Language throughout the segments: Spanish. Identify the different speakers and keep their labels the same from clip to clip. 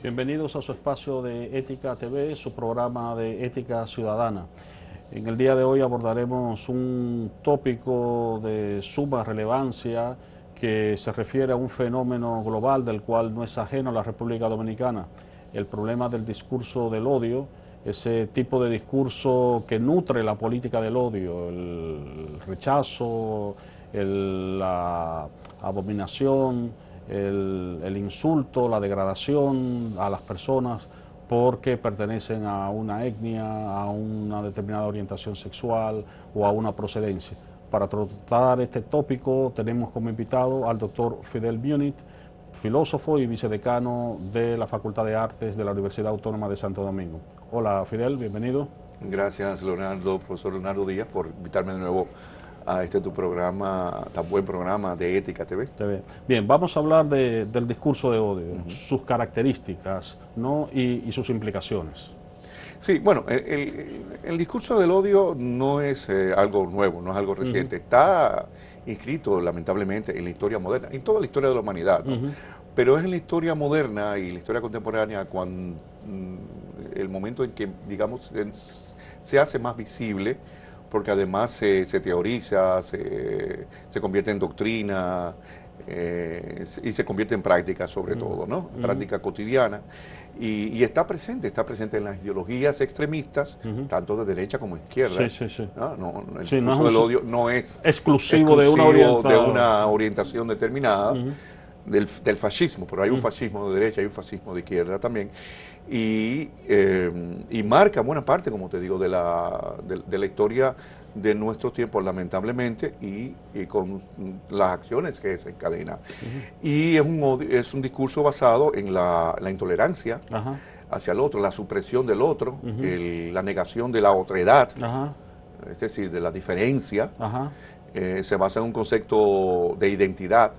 Speaker 1: Bienvenidos a su espacio de Ética TV, su programa de Ética Ciudadana. En el día de hoy abordaremos un tópico de suma relevancia que se refiere a un fenómeno global del cual no es ajeno a la República Dominicana, el problema del discurso del odio, ese tipo de discurso que nutre la política del odio, el rechazo, la abominación, el insulto, la degradación a las personas porque pertenecen a una etnia, a una determinada orientación sexual o a una procedencia. Para tratar este tópico tenemos como invitado al doctor Fidel Bunit, filósofo y vicedecano de la Facultad de Artes de la Universidad Autónoma de Santo Domingo. Hola Fidel, bienvenido.
Speaker 2: Gracias Leonardo, profesor Leonardo Díaz, por invitarme de nuevo a tu programa, tan buen programa de Ética TV.
Speaker 1: Bien, vamos a hablar del discurso de odio, sus características, ¿no? y sus implicaciones.
Speaker 2: Sí, bueno, el discurso del odio no es algo nuevo, no es algo reciente. Está inscrito, lamentablemente, en la historia moderna, en toda la historia de la humanidad, ¿no? Pero es en la historia moderna y la historia contemporánea cuando el momento en que, digamos, se hace más visible, porque además se teoriza, se convierte en doctrina y se convierte en práctica sobre todo, ¿no? Práctica cotidiana. Y está presente en las ideologías extremistas, tanto de derecha como de izquierda.
Speaker 1: Sí.
Speaker 2: No, el discurso del odio no es
Speaker 1: exclusivo de
Speaker 2: una orientación determinada. Del fascismo, pero hay un fascismo de derecha, hay un fascismo de izquierda también, y marca buena parte, como te digo, de la historia de nuestros tiempos, lamentablemente, y con las acciones que se encadenan. Y es un discurso basado en la intolerancia hacia el otro, la supresión del otro, la negación de la otredad, es decir, de la diferencia. Se basa en un concepto de identidad,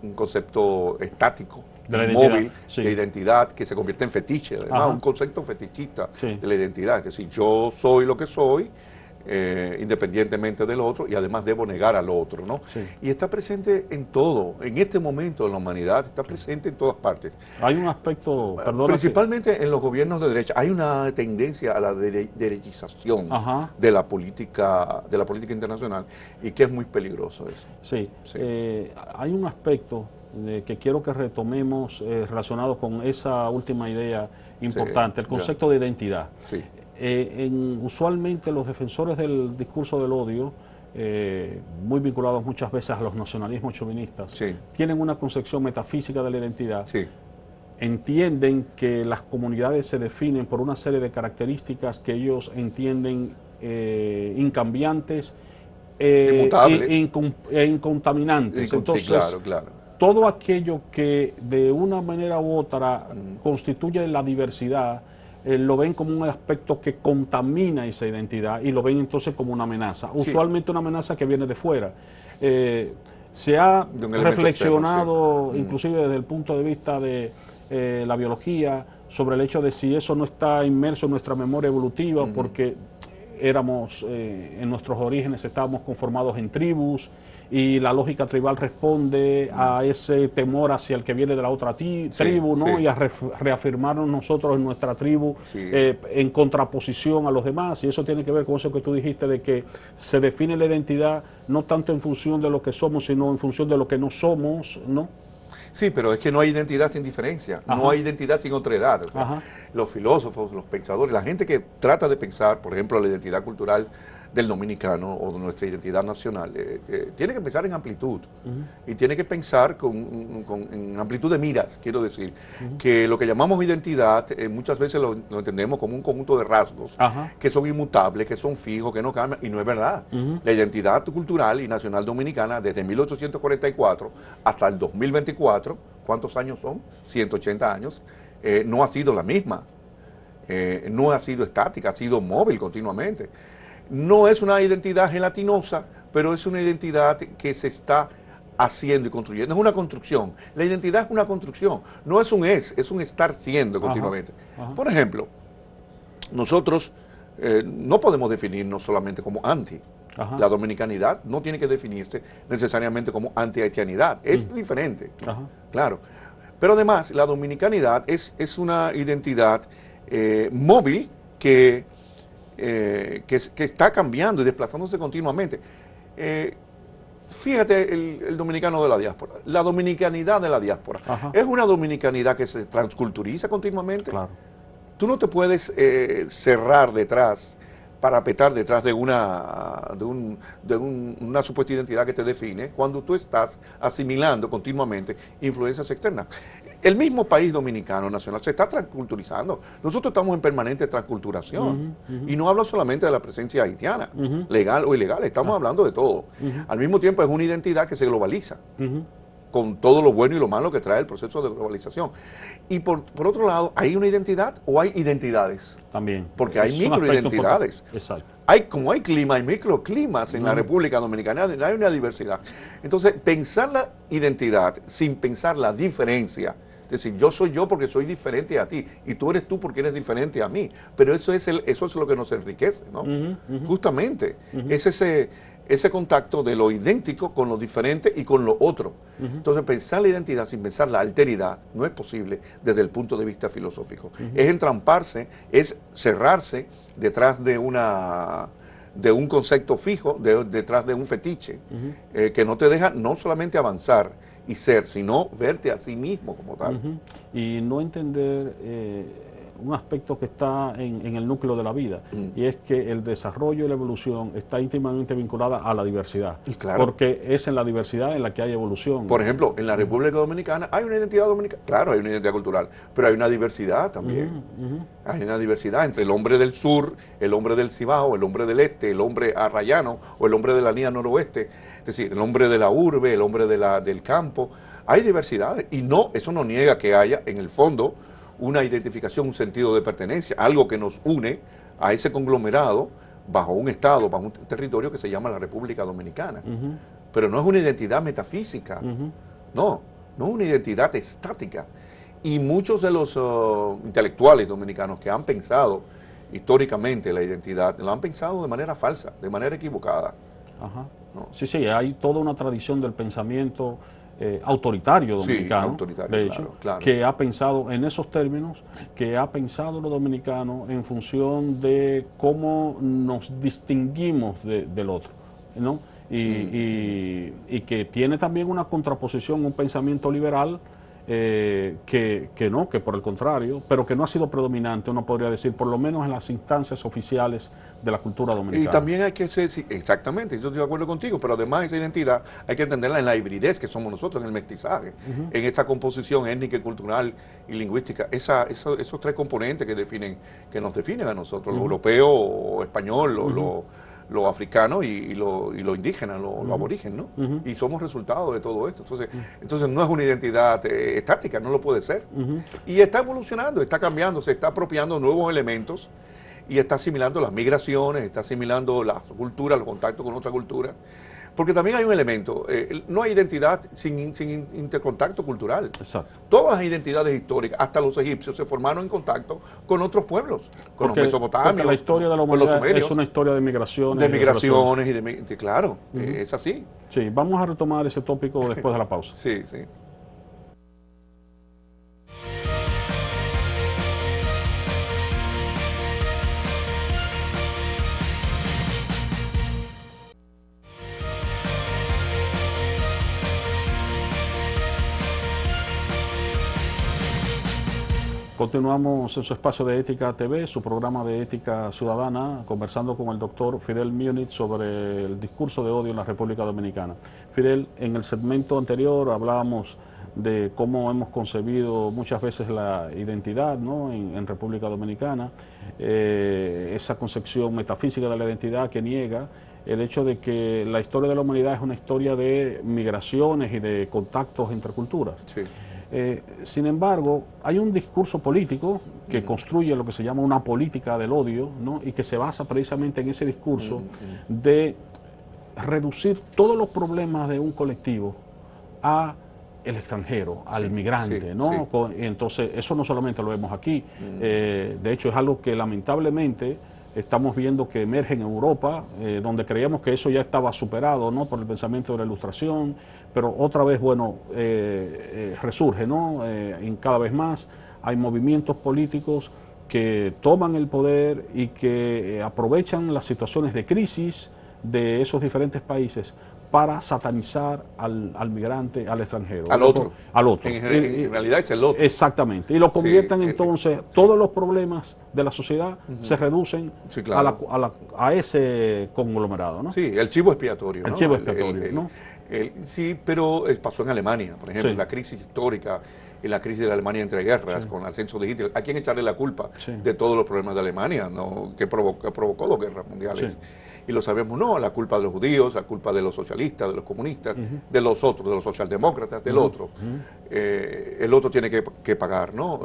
Speaker 2: un concepto estático, móvil, de identidad, que se convierte en fetiche, además un concepto fetichista de la identidad, es decir, yo soy lo que soy, independientemente del otro, y además debo negar al otro, ¿no? Y está presente en todo, en este momento en la humanidad, está presente en todas partes.
Speaker 1: Hay un aspecto,
Speaker 2: principalmente en los gobiernos de derecha, hay una tendencia a la derechización de la política internacional, y que es muy peligroso eso.
Speaker 1: Hay un aspecto que quiero que retomemos relacionado con esa última idea importante, el concepto de identidad. Usualmente los defensores del discurso del odio, muy vinculados muchas veces a los nacionalismos chauvinistas, tienen una concepción metafísica de la identidad. Entienden que las comunidades se definen por una serie de características que ellos entienden incambiantes e incontaminantes. Entonces, todo aquello que de una manera u otra constituye la diversidad, lo ven como un aspecto que contamina esa identidad y lo ven entonces como una amenaza, usualmente una amenaza que viene de fuera. Se ha reflexionado, inclusive desde el punto de vista de la biología, sobre el hecho de si eso no está inmerso en nuestra memoria evolutiva, porque éramos, en nuestros orígenes estábamos conformados en tribus, y la lógica tribal responde a ese temor hacia el que viene de la otra tribu, ¿no? Y a reafirmarnos nosotros en nuestra tribu en contraposición a los demás, y eso tiene que ver con eso que tú dijiste, de que se define la identidad no tanto en función de lo que somos, sino en función de lo que no somos, ¿no?
Speaker 2: Sí, pero es que no hay identidad sin diferencia, no hay identidad sin otredad. O sea, los filósofos, los pensadores, la gente que trata de pensar, por ejemplo, la identidad cultural del dominicano o de nuestra identidad nacional, tiene que pensar en amplitud y tiene que pensar en amplitud de miras, quiero decir, que lo que llamamos identidad muchas veces lo entendemos como un conjunto de rasgos que son inmutables, que son fijos, que no cambian, y no es verdad. La identidad cultural y nacional dominicana desde 1844 hasta el 2024, ¿cuántos años son? 180 años, no ha sido la misma, no ha sido estática, ha sido móvil continuamente. No es una identidad gelatinosa, pero es una identidad que se está haciendo y construyendo. Es una construcción. La identidad es una construcción. No es un es un estar siendo continuamente. Por ejemplo, nosotros no podemos definirnos solamente como anti. La dominicanidad no tiene que definirse necesariamente como anti-haitianidad. Es diferente, claro. Pero además, la dominicanidad es una identidad móvil que está cambiando y desplazándose continuamente. Fíjate el dominicano de la diáspora, la dominicanidad de la diáspora. Ajá. Es una dominicanidad que se transculturiza continuamente.
Speaker 1: Claro.
Speaker 2: Tú no te puedes cerrar detrás, parapetar detrás de una supuesta identidad que te define cuando tú estás asimilando continuamente influencias externas. El mismo país dominicano nacional se está transculturizando. Nosotros estamos en permanente transculturación. Y no hablo solamente de la presencia haitiana, legal o ilegal, estamos hablando de todo. Al mismo tiempo es una identidad que se globaliza, con todo lo bueno y lo malo que trae el proceso de globalización. Y por otro lado, ¿hay una identidad o hay identidades?
Speaker 1: También.
Speaker 2: Porque hay microidentidades.
Speaker 1: Exacto.
Speaker 2: Como hay clima, hay microclimas en la República Dominicana, hay una diversidad. Entonces, pensar la identidad sin pensar la diferencia, es decir, yo soy yo porque soy diferente a ti y tú eres tú porque eres diferente a mí, pero eso es lo que nos enriquece, ¿no? Justamente, es ese contacto de lo idéntico con lo diferente y con lo otro. Entonces, pensar la identidad sin pensar la alteridad no es posible desde el punto de vista filosófico. Es entramparse, es cerrarse detrás de un concepto fijo, detrás de un fetiche, que no te deja no solamente avanzar y ser, sino verte a sí mismo como tal.
Speaker 1: Y no entender un aspecto que está en el núcleo de la vida, y es que el desarrollo y la evolución está íntimamente vinculada a la diversidad,
Speaker 2: claro,
Speaker 1: porque es en la diversidad en la que hay evolución.
Speaker 2: Por ejemplo, en la República Dominicana hay una identidad dominicana, claro, hay una identidad cultural, pero hay una diversidad también. Hay una diversidad entre el hombre del sur, el hombre del Cibao, el hombre del este, el hombre arrayano o el hombre de la línea noroeste, es decir, el hombre de la urbe, el hombre del campo. Hay diversidades y eso no niega que haya en el fondo una identificación, un sentido de pertenencia, algo que nos une a ese conglomerado bajo un estado, bajo un territorio que se llama la República Dominicana. Pero no es una identidad metafísica, no es una identidad estática. Y muchos de los intelectuales dominicanos que han pensado históricamente la identidad, la han pensado de manera falsa, de manera equivocada.
Speaker 1: Ajá. ¿No? Sí, hay toda una tradición del pensamiento autoritario dominicano,
Speaker 2: autoritario,
Speaker 1: de hecho, claro. Que ha pensado en esos términos, que ha pensado los dominicanos en función de cómo nos distinguimos del otro, ¿no? Y que tiene también una contraposición, un pensamiento liberal, que por el contrario, pero que no ha sido predominante, uno podría decir, por lo menos en las instancias oficiales de la cultura dominicana.
Speaker 2: Y también hay que ser, sí, exactamente, yo estoy de acuerdo contigo, pero además esa identidad hay que entenderla en la hibridez que somos nosotros, en el mestizaje, en esa composición étnica, cultural y lingüística, esos tres componentes que nos definen a nosotros, lo europeo, o español, lo africano y lo indígena, lo aborigen, ¿no? Y somos resultado de todo esto. Entonces no es una identidad estática, no lo puede ser. Y está evolucionando, está cambiando, se está apropiando nuevos elementos y está asimilando las migraciones, está asimilando la cultura, los contactos con otra cultura. Porque también hay un elemento, no hay identidad sin intercontacto cultural.
Speaker 1: Exacto.
Speaker 2: Todas las identidades históricas, hasta los egipcios, se formaron en contacto con otros pueblos, con los mesopotamios,
Speaker 1: porque la historia de la humanidad es una historia de migraciones.
Speaker 2: De migraciones y claro, es así.
Speaker 1: Sí, vamos a retomar ese tópico después de la pausa.
Speaker 2: Sí.
Speaker 1: Continuamos en su espacio de Ética TV, su programa de Ética Ciudadana, conversando con el doctor Fidel Múnich sobre el discurso de odio en la República Dominicana. Fidel, en el segmento anterior hablábamos de cómo hemos concebido muchas veces la identidad, ¿no?, en República Dominicana, esa concepción metafísica de la identidad que niega el hecho de que la historia de la humanidad es una historia de migraciones y de contactos entre culturas.
Speaker 2: Sí.
Speaker 1: Sin embargo, hay un discurso político que construye lo que se llama una política del odio, ¿no?, y que se basa precisamente en ese discurso de reducir todos los problemas de un colectivo a el extranjero, al migrante, ¿no? Sí. Entonces, eso no solamente lo vemos aquí, de hecho es algo que lamentablemente estamos viendo que emerge en Europa, donde creíamos que eso ya estaba superado, ¿no?, por el pensamiento de la Ilustración, pero otra vez, bueno, resurge, ¿no?, en cada vez más. Hay movimientos políticos que toman el poder y que aprovechan las situaciones de crisis de esos diferentes países para satanizar al migrante, al extranjero.
Speaker 2: Al otro.
Speaker 1: Al otro.
Speaker 2: En realidad es el otro.
Speaker 1: Exactamente. Y lo convierten entonces,
Speaker 2: sí.
Speaker 1: Todos los problemas de la sociedad se reducen
Speaker 2: claro.
Speaker 1: a ese conglomerado, ¿no?
Speaker 2: Sí, el chivo expiatorio.
Speaker 1: El chivo expiatorio, ¿no?
Speaker 2: Sí, pero pasó en Alemania, por ejemplo, la crisis histórica, en la crisis de la Alemania entre guerras, con el ascenso de Hitler. ¿A quién echarle la culpa de todos los problemas de Alemania, ¿no?, que provocó 2 guerras mundiales? Y lo sabemos, no, la culpa de los judíos, la culpa de los socialistas, de los comunistas, de los otros, de los socialdemócratas, del otro. El otro tiene que pagar, ¿no?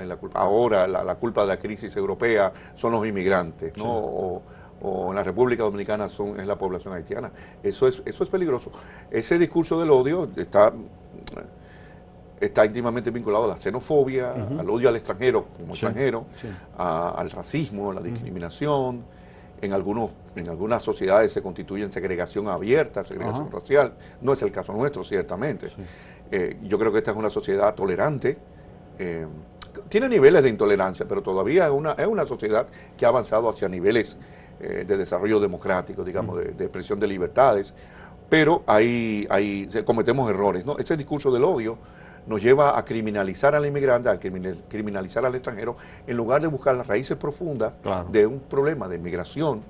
Speaker 2: La culpa. Ahora la culpa de la crisis europea son los inmigrantes, ¿no? O en la República Dominicana es la población haitiana. Eso es peligroso. Ese discurso del odio está íntimamente vinculado a la xenofobia, al odio al extranjero como extranjero, al racismo, a la discriminación. En algunas sociedades se constituye en segregación abierta, segregación racial. No es el caso nuestro, ciertamente. Yo creo que esta es una sociedad tolerante. Tiene niveles de intolerancia, pero todavía es una sociedad que ha avanzado hacia niveles de desarrollo democrático, digamos, de expresión de libertades. Pero cometemos errores, ¿no? Ese discurso del odio nos lleva a criminalizar al inmigrante, a criminalizar al extranjero, en lugar de buscar las raíces profundas de un problema de migración,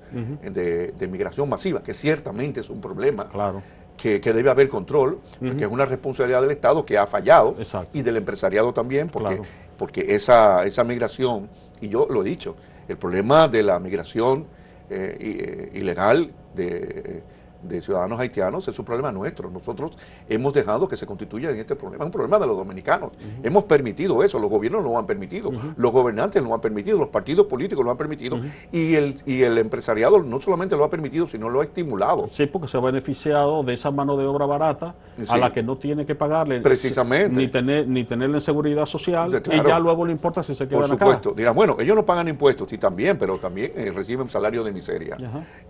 Speaker 2: de migración masiva, que ciertamente es un problema, que debe haber control, porque es una responsabilidad del Estado que ha fallado, y del empresariado también, porque esa migración, y yo lo he dicho, el problema de la migración ilegal de ciudadanos haitianos es un problema nuestro. Nosotros hemos dejado que se constituya en este problema. Es un problema de los dominicanos. Hemos permitido eso, los gobiernos lo han permitido, los gobernantes lo han permitido, los partidos políticos lo han permitido, y el empresariado no solamente lo ha permitido, sino lo ha estimulado.
Speaker 1: Sí, porque se ha beneficiado de esa mano de obra barata a la que no tiene que pagarle
Speaker 2: precisamente
Speaker 1: ni tenerle en seguridad social, y ya luego le importa si se quedan acá.
Speaker 2: Por supuesto. Dirán, bueno, ellos no pagan impuestos, sí también, pero también reciben salario de miseria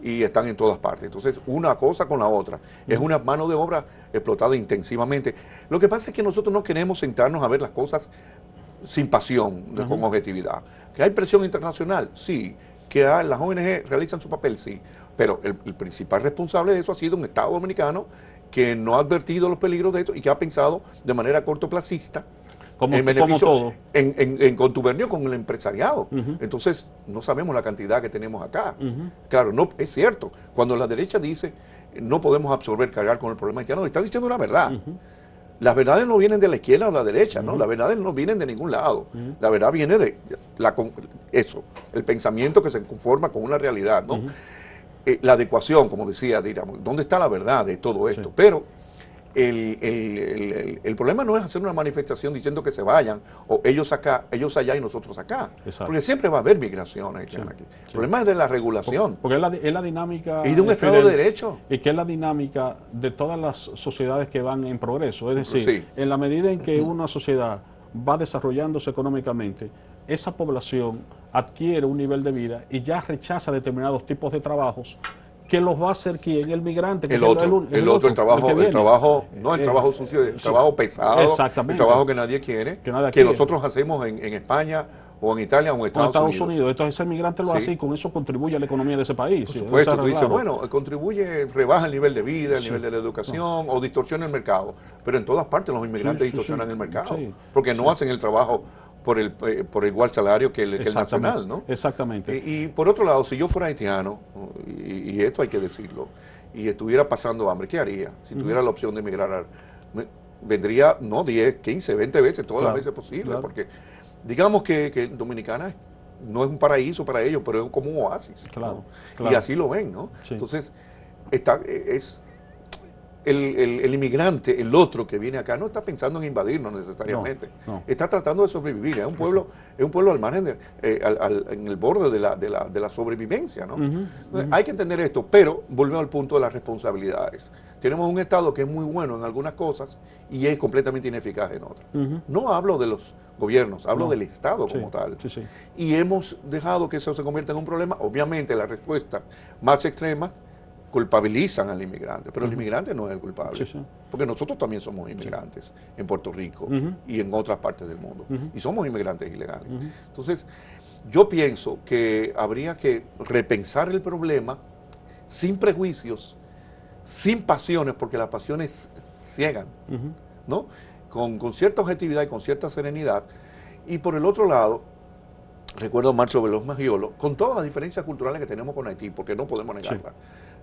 Speaker 2: y están en todas partes. Entonces, una cosa con la otra. Es una mano de obra explotada intensivamente. Lo que pasa es que nosotros no queremos sentarnos a ver las cosas sin pasión, con objetividad. ¿Que hay presión internacional? Sí. ¿Que las ONG realizan su papel? Sí. Pero el principal responsable de eso ha sido un Estado dominicano que no ha advertido los peligros de esto y que ha pensado de manera cortoplacista en beneficio, en contubernio con el empresariado. Entonces, no sabemos la cantidad que tenemos acá. Claro, no es cierto. Cuando la derecha dice no podemos cargar con el problema haitiano, está diciendo una verdad. Las verdades no vienen de la izquierda o la derecha, ¿no? Las verdades no vienen de ningún lado. La verdad viene de el pensamiento que se conforma con una realidad, ¿no? La adecuación, como decía, digamos, ¿dónde está la verdad de todo esto? Pero el problema no es hacer una manifestación diciendo que se vayan, o ellos allá y nosotros acá. Porque siempre va a haber migración aquí. El problema es de la regulación.
Speaker 1: Porque es la dinámica...
Speaker 2: Y de un Estado de Derecho.
Speaker 1: Y que es la dinámica de todas las sociedades que van en progreso. Es decir, en la medida en que una sociedad va desarrollándose económicamente, esa población adquiere un nivel de vida y ya rechaza determinados tipos de trabajos que los va a hacer ¿quién? El migrante.
Speaker 2: El trabajo sucio, el trabajo pesado, el trabajo que nadie quiere, que nosotros hacemos en España o en Italia o en Estados Unidos.
Speaker 1: Entonces el migrante lo hace y con eso contribuye a la economía de ese país.
Speaker 2: Por supuesto, tú dices, bueno, contribuye, rebaja el nivel de vida, el nivel de la educación, o distorsiona el mercado. Pero en todas partes los inmigrantes distorsionan el mercado, porque no hacen el trabajo por igual salario que el nacional, ¿no?
Speaker 1: Exactamente.
Speaker 2: Y por otro lado, si yo fuera haitiano, y esto hay que decirlo, y estuviera pasando hambre, ¿qué haría? Si tuviera la opción de emigrar, vendría, no 10, 15, 20 veces, todas las veces posible, porque digamos que Dominicana no es un paraíso para ellos, pero es como un oasis, ¿no? Y así lo ven, ¿no? Entonces, el inmigrante, el otro que viene acá, no está pensando en invadirnos necesariamente. Está tratando de sobrevivir. Es un pueblo al margen, en el borde de la sobrevivencia, ¿no? Hay que entender esto, pero volvemos al punto de las responsabilidades. Tenemos un Estado que es muy bueno en algunas cosas y es completamente ineficaz en otras. No hablo de los gobiernos, hablo
Speaker 1: No.
Speaker 2: del Estado como
Speaker 1: Sí,
Speaker 2: tal.
Speaker 1: sí, sí.
Speaker 2: Y hemos dejado que eso se convierta en un problema. Obviamente la respuesta más extrema culpabilizan al inmigrante, pero el inmigrante no es el culpable,
Speaker 1: Sí, sí.
Speaker 2: porque nosotros también somos inmigrantes en Puerto Rico y en otras partes del mundo, y somos inmigrantes ilegales. Entonces, yo pienso que habría que repensar el problema sin prejuicios, sin pasiones, porque las pasiones ciegan, ¿no? Con cierta objetividad y con cierta serenidad. Y por el otro lado, recuerdo a Marcio Veloz Maggiolo, con todas las diferencias culturales que tenemos con Haití, porque no podemos negarla.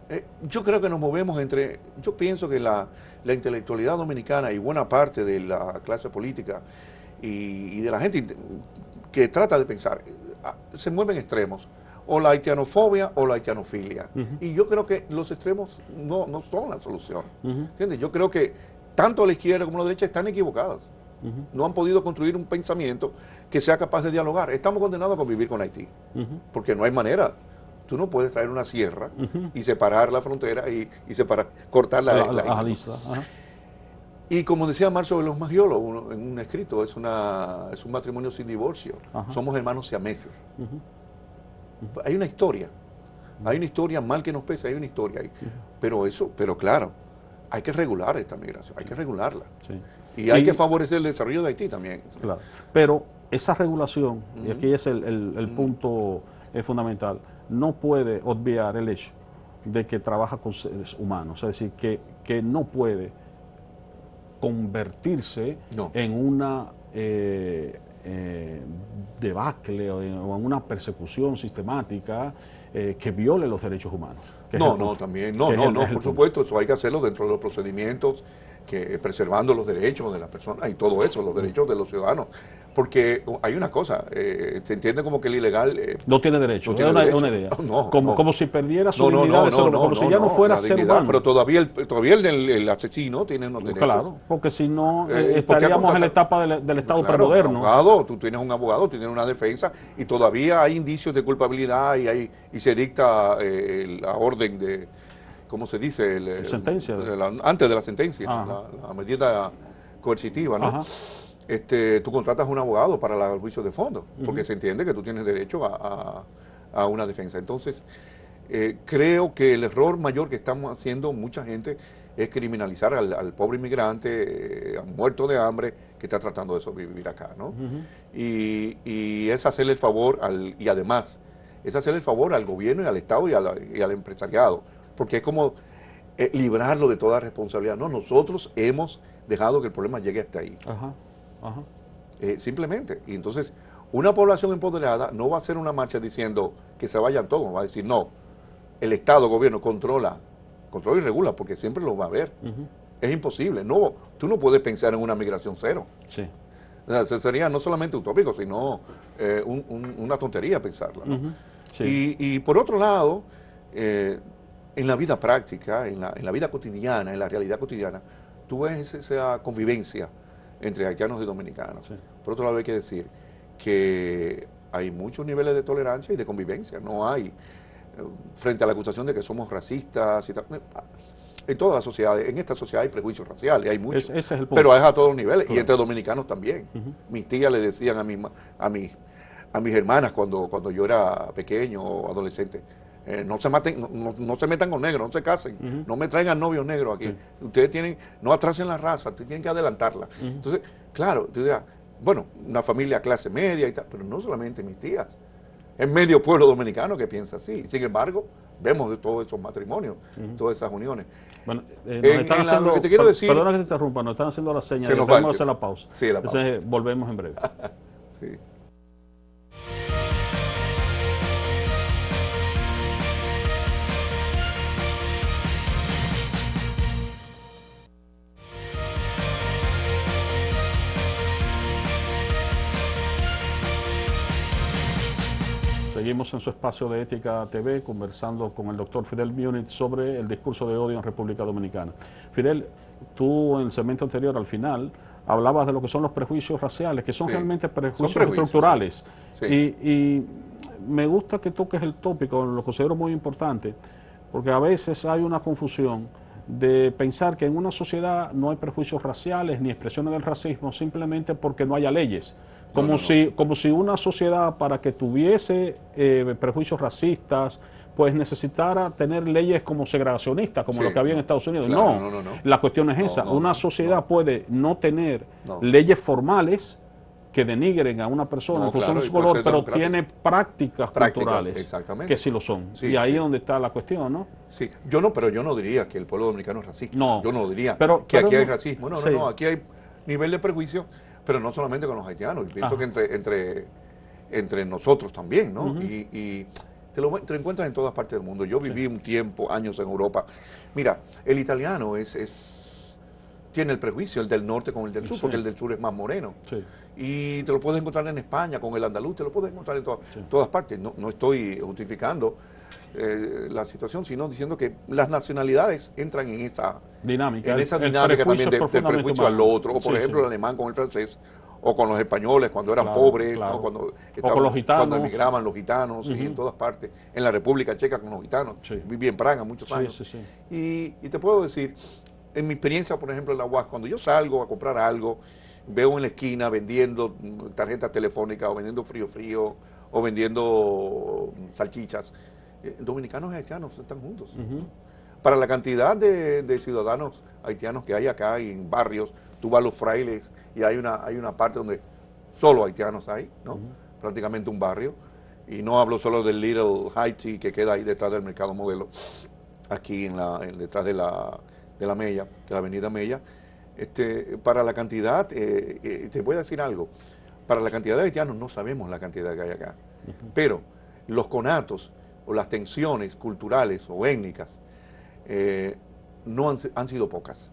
Speaker 2: Sí. Yo creo que nos movemos entre, yo pienso que la intelectualidad dominicana y buena parte de la clase política y de la gente que trata de pensar, se mueven extremos, o la haitianofobia o la haitianofilia. Y yo creo que los extremos no son la solución. ¿Entiendes? Yo creo que tanto la izquierda como la derecha están equivocadas. No han podido construir un pensamiento que sea capaz de dialogar. Estamos condenados a convivir con Haití, porque no hay manera. Tú no puedes traer una sierra y separar la frontera y separar, cortar la isla. Y como decía Marcio Veloz Maggiolo en un escrito, es un matrimonio sin divorcio. Somos hermanos siameses. Hay una historia. Hay una historia, mal que nos pese, hay una historia ahí. Pero claro, hay que regular esta migración, hay que regularla. Sí. Y hay que favorecer el desarrollo de Haití también.
Speaker 1: Claro. Pero esa regulación, y aquí es el punto fundamental, no puede obviar el hecho de que trabaja con seres humanos. Es decir, que no puede convertirse en una debacle o en una persecución sistemática que viole los derechos humanos.
Speaker 2: Por supuesto, eso hay que hacerlo dentro de los procedimientos, preservando los derechos de las personas y todo eso, los derechos de los ciudadanos. Porque hay una cosa, se entiende como que el ilegal...
Speaker 1: no tiene derecho, es una idea. Como si perdiera su dignidad, como si ya no fuera ser humano.
Speaker 2: Pero todavía el asesino tiene unos derechos.
Speaker 1: Claro, porque si no, estaríamos en la etapa del Estado premoderno.
Speaker 2: Tú tienes un abogado, tú tienes una defensa, y todavía hay indicios de culpabilidad y se dicta la orden de... ¿Cómo se dice?
Speaker 1: Sentencia.
Speaker 2: Antes de la sentencia, la medida coercitiva, ¿no? Tú contratas a un abogado para el juicio de fondo, porque se entiende que tú tienes derecho a una defensa. Entonces, creo que el error mayor que estamos haciendo mucha gente es criminalizar al pobre inmigrante muerto de hambre que está tratando de sobrevivir acá, ¿no? Y es hacerle el favor y además es hacerle el favor al gobierno y al Estado y al empresariado, porque es como librarlo de toda responsabilidad. No, nosotros hemos dejado que el problema llegue hasta ahí. Simplemente. Y entonces, una población empoderada no va a hacer una marcha diciendo que se vayan todos, va a decir, no, el Estado, el gobierno, controla y regula, porque siempre lo va a haber. Es imposible. No, tú no puedes pensar en una migración cero.
Speaker 1: Sí.
Speaker 2: O sea, sería no solamente utópico, sino una tontería pensarla, ¿no? Sí. Y por otro lado, en la vida práctica, en la vida cotidiana, en la realidad cotidiana, tú ves esa convivencia entre haitianos y dominicanos. Sí. Por otro lado, hay que decir que hay muchos niveles de tolerancia y de convivencia. No hay, frente a la acusación de que somos racistas y tal. En todas las sociedades, en esta sociedad hay prejuicios raciales, hay muchos.
Speaker 1: Ese es el punto.
Speaker 2: Pero es a todos los niveles, y entre dominicanos también. Mis tías le decían a mis hermanas cuando yo era pequeño o adolescente, no se maten, no se metan con negros, no se casen, no me traigan novios negros aquí. Ustedes no atrasen la raza, ustedes tienen que adelantarla. Entonces, claro, tú dirás, bueno, una familia clase media y tal, pero no solamente mis tías. Es medio pueblo dominicano que piensa así. Sin embargo, vemos de todos esos matrimonios, todas esas uniones.
Speaker 1: Bueno, lo que te quiero decir, perdona que te interrumpa, nos están haciendo la señal, debemos hacer la pausa.
Speaker 2: Sí, la pausa.
Speaker 1: Entonces, volvemos en breve.
Speaker 2: Sí.
Speaker 1: Seguimos en su espacio de Ética TV conversando con el doctor Fidel Múnich sobre el discurso de odio en República Dominicana. Fidel, tú en el segmento anterior, al final, hablabas de lo que son los prejuicios raciales, que son realmente prejuicios estructurales. Sí. Y me gusta que toques el tópico, lo considero muy importante, porque a veces hay una confusión de pensar que en una sociedad no hay prejuicios raciales ni expresiones del racismo simplemente porque no haya leyes. Como si una sociedad, para que tuviese prejuicios racistas, pues necesitara tener leyes como segregacionistas, como lo que había en Estados Unidos.
Speaker 2: Claro,
Speaker 1: no, la cuestión es esa. Una sociedad puede no tener leyes formales que denigren a una persona en función de su color, pero tiene prácticas culturales que sí lo son.
Speaker 2: Sí,
Speaker 1: y ahí es donde está la cuestión, ¿no?
Speaker 2: Sí, pero yo no diría que el pueblo dominicano es racista.
Speaker 1: No.
Speaker 2: Yo no diría que aquí hay racismo. No, aquí hay nivel de prejuicio, pero no solamente con los haitianos. Yo pienso que entre nosotros también, ¿no? Y te lo encuentras en todas partes del mundo. Yo viví un tiempo, años en Europa. Mira, el italiano tiene el prejuicio, el del norte con el del sur, porque el del sur es más moreno. Y te lo puedes encontrar en España con el andaluz, te lo puedes encontrar en todas partes. No estoy justificando la situación, sino diciendo que las nacionalidades entran en esa dinámica, también del prejuicio al otro, o por ejemplo el alemán con el francés, o con los españoles cuando eran pobres, ¿no? Cuando emigraban los gitanos, y en todas partes, en la República Checa con los gitanos, viví en Praga muchos años. Y te puedo decir, en mi experiencia, por ejemplo, en la UAS, cuando yo salgo a comprar algo, veo en la esquina vendiendo tarjetas telefónicas, o vendiendo frío, o vendiendo salchichas, dominicanos y haitianos están juntos. Para la cantidad de ciudadanos haitianos que hay acá y en barrios, tú vas a los frailes y hay una parte donde solo haitianos hay, ¿no? Prácticamente un barrio. Y no hablo solo del Little Haiti que queda ahí detrás del Mercado Modelo, aquí detrás de la Mella, de la Avenida Mella. Para la cantidad, te voy a decir algo, para la cantidad de haitianos no sabemos la cantidad que hay acá, pero los conatos o las tensiones culturales o étnicas no han sido pocas.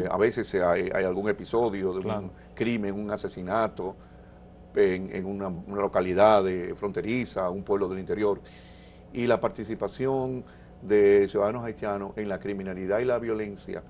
Speaker 2: A veces hay algún episodio de un crimen, un asesinato en una localidad fronteriza, un pueblo del interior, y la participación de ciudadanos haitianos en la criminalidad y la violencia,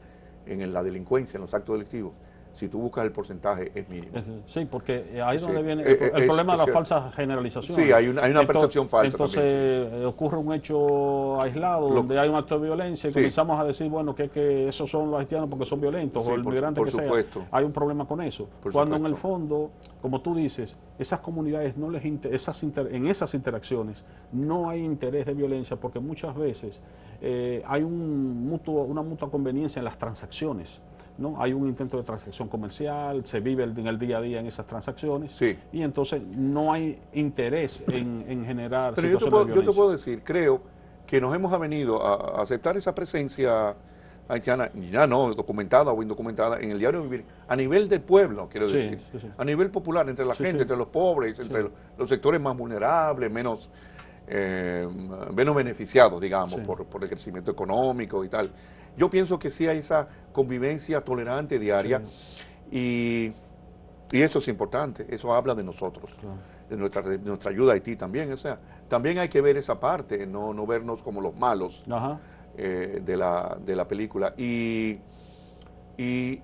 Speaker 2: en la delincuencia, en los actos delictivos, si tú buscas el porcentaje, es mínimo.
Speaker 1: Sí, porque ahí es donde viene el problema de la falsa generalización.
Speaker 2: Sí, hay una percepción falsa.
Speaker 1: Entonces
Speaker 2: también,
Speaker 1: ocurre un hecho aislado donde hay un acto de violencia y comenzamos a decir, bueno, que esos son los haitianos porque son violentos, o el migrante que sea. Hay un problema con eso. Cuando en el fondo, como tú dices, esas comunidades no les en esas interacciones no hay interés de violencia, porque muchas veces hay una mutua conveniencia en las transacciones. ¿No? Hay un intento de transacción comercial, se vive en el día a día en esas transacciones, y entonces no hay interés en generar situaciones de violencia.
Speaker 2: Yo te puedo decir, creo que nos hemos avenido a aceptar esa presencia haitiana, ya no documentada o indocumentada, en el diario vivir, a nivel del pueblo, quiero decir, a nivel popular, entre la gente, entre los pobres, entre los sectores más vulnerables, menos beneficiados, digamos, por el crecimiento económico y tal. Yo pienso que sí hay esa convivencia tolerante diaria, y eso es importante, eso habla de nosotros, de nuestra ayuda a Haití también. O sea, también hay que ver esa parte, no vernos como los malos de la película, y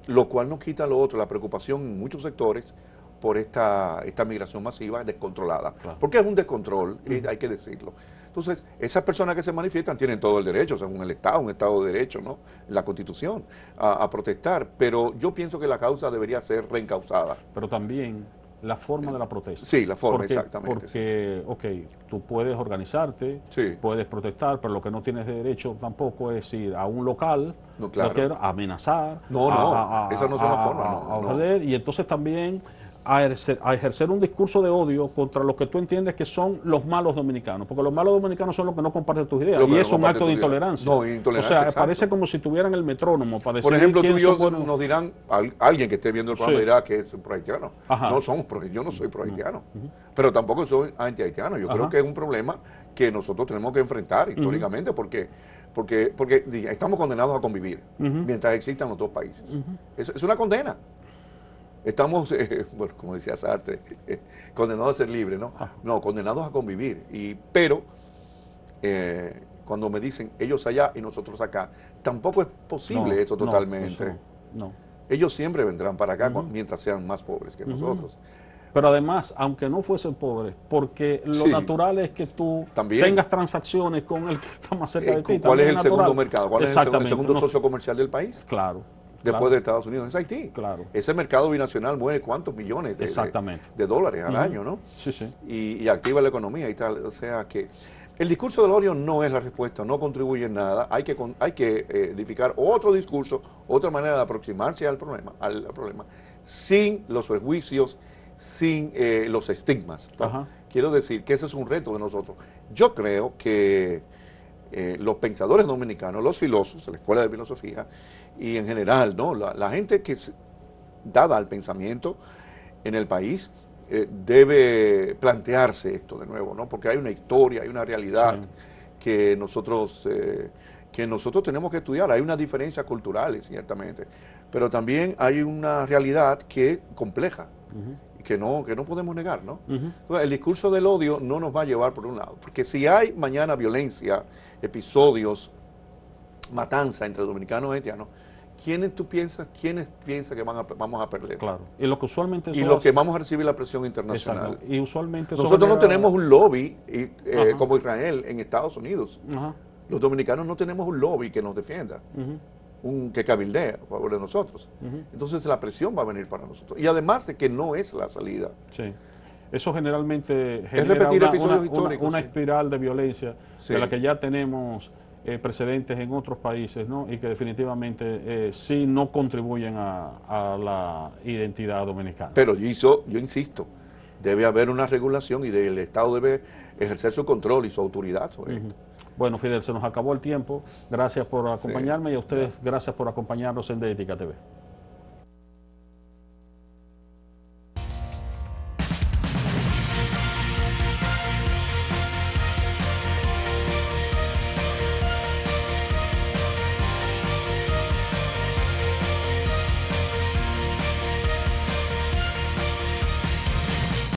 Speaker 2: lo cual no quita lo otro, la preocupación en muchos sectores por esta migración masiva descontrolada, porque es un descontrol, hay que decirlo. Entonces, esas personas que se manifiestan tienen todo el derecho, según el Estado, un Estado de Derecho, ¿no? La Constitución, a protestar, pero yo pienso que la causa debería ser reencauzada.
Speaker 1: Pero también la forma de la protesta.
Speaker 2: Sí, la forma, exactamente.
Speaker 1: Porque, tú puedes organizarte, puedes protestar, pero lo que no tienes de derecho tampoco es ir a un local, a amenazar,
Speaker 2: esa no es una forma.
Speaker 1: Y entonces también a ejercer un discurso de odio contra los que tú entiendes que son los malos dominicanos, porque los malos dominicanos son los que no comparten tus ideas, y es un acto de intolerancia. O sea, parece como si tuvieran el metrónomo para decir.
Speaker 2: Por ejemplo, tú y yo nos dirán, alguien que esté viendo el programa dirá que es pro-haitiano. No somos yo no soy pro-haitiano, pero tampoco soy anti-haitiano. Yo creo que es un problema que nosotros tenemos que enfrentar históricamente, porque estamos condenados a convivir mientras existan los dos países. Es una condena. Estamos, bueno, como decía Sartre, condenados a ser libres, ¿no? No, condenados a convivir. Pero cuando me dicen ellos allá y nosotros acá, tampoco es posible eso totalmente. Ellos siempre vendrán para acá mientras sean más pobres que nosotros.
Speaker 1: Pero además, aunque no fuesen pobres, porque lo
Speaker 2: Sí.
Speaker 1: natural es que tú
Speaker 2: También.
Speaker 1: tengas transacciones con el que está más cerca de ti.
Speaker 2: ¿Cuál es el
Speaker 1: natural.
Speaker 2: segundo mercado? ¿Cuál es el
Speaker 1: Exactamente,
Speaker 2: segundo
Speaker 1: no-
Speaker 2: socio comercial del país?
Speaker 1: Claro.
Speaker 2: Después
Speaker 1: claro,
Speaker 2: de Estados Unidos, es Haití.
Speaker 1: Claro.
Speaker 2: Ese mercado binacional mueve cuántos millones
Speaker 1: Exactamente.
Speaker 2: de dólares al
Speaker 1: Ujú.
Speaker 2: año, ¿no?
Speaker 1: Sí, sí.
Speaker 2: Y activa la economía y tal. O sea que el discurso del odio no es la respuesta, no contribuye en nada. Hay que edificar otro discurso, otra manera de aproximarse al problema sin los prejuicios, sin los estigmas, ¿no?
Speaker 1: Ajá.
Speaker 2: Quiero decir que ese es un reto de nosotros. Yo creo que los pensadores dominicanos, los filósofos, la escuela de filosofía y en general, ¿no? La gente que es dada al pensamiento en el país debe plantearse esto de nuevo, ¿no? Porque hay una historia, hay una realidad
Speaker 1: Sí.
Speaker 2: que nosotros tenemos que estudiar. Hay unas diferencias culturales, ciertamente, pero también hay una realidad que es compleja.
Speaker 1: Ujú.
Speaker 2: Y que no podemos negar, ¿no?
Speaker 1: Ujú.
Speaker 2: Entonces, el discurso del odio no nos va a llevar por un lado, porque si hay mañana violencia, episodios, matanza entre dominicanos y haitianos, ¿quiénes piensan que vamos a perder?
Speaker 1: Claro. Y lo que usualmente
Speaker 2: Y
Speaker 1: eso
Speaker 2: los que
Speaker 1: hace-
Speaker 2: vamos a recibir la presión internacional.
Speaker 1: Exacto. Y usualmente eso
Speaker 2: Nosotros no
Speaker 1: genera-
Speaker 2: tenemos un lobby
Speaker 1: Ajá.
Speaker 2: como Israel en Estados Unidos.
Speaker 1: Ajá.
Speaker 2: Los dominicanos no tenemos un lobby que nos defienda,
Speaker 1: Ujú.
Speaker 2: que cabildee a favor de nosotros.
Speaker 1: Ujú.
Speaker 2: Entonces la presión va a venir para nosotros. Y además de que no es la salida.
Speaker 1: Sí. Eso generalmente genera
Speaker 2: repetir
Speaker 1: una,
Speaker 2: episodios
Speaker 1: una-
Speaker 2: históricos,
Speaker 1: una
Speaker 2: sí.
Speaker 1: espiral de violencia
Speaker 2: Sí.
Speaker 1: de la que ya tenemos precedentes en otros países, ¿no? Y que definitivamente sí no contribuyen a la identidad dominicana.
Speaker 2: Pero yo insisto, debe haber una regulación y el Estado debe ejercer su control y su autoridad sobre esto.
Speaker 1: Bueno, Fidel, se nos acabó el tiempo. Gracias por acompañarme y a ustedes gracias por acompañarnos en De Ética TV.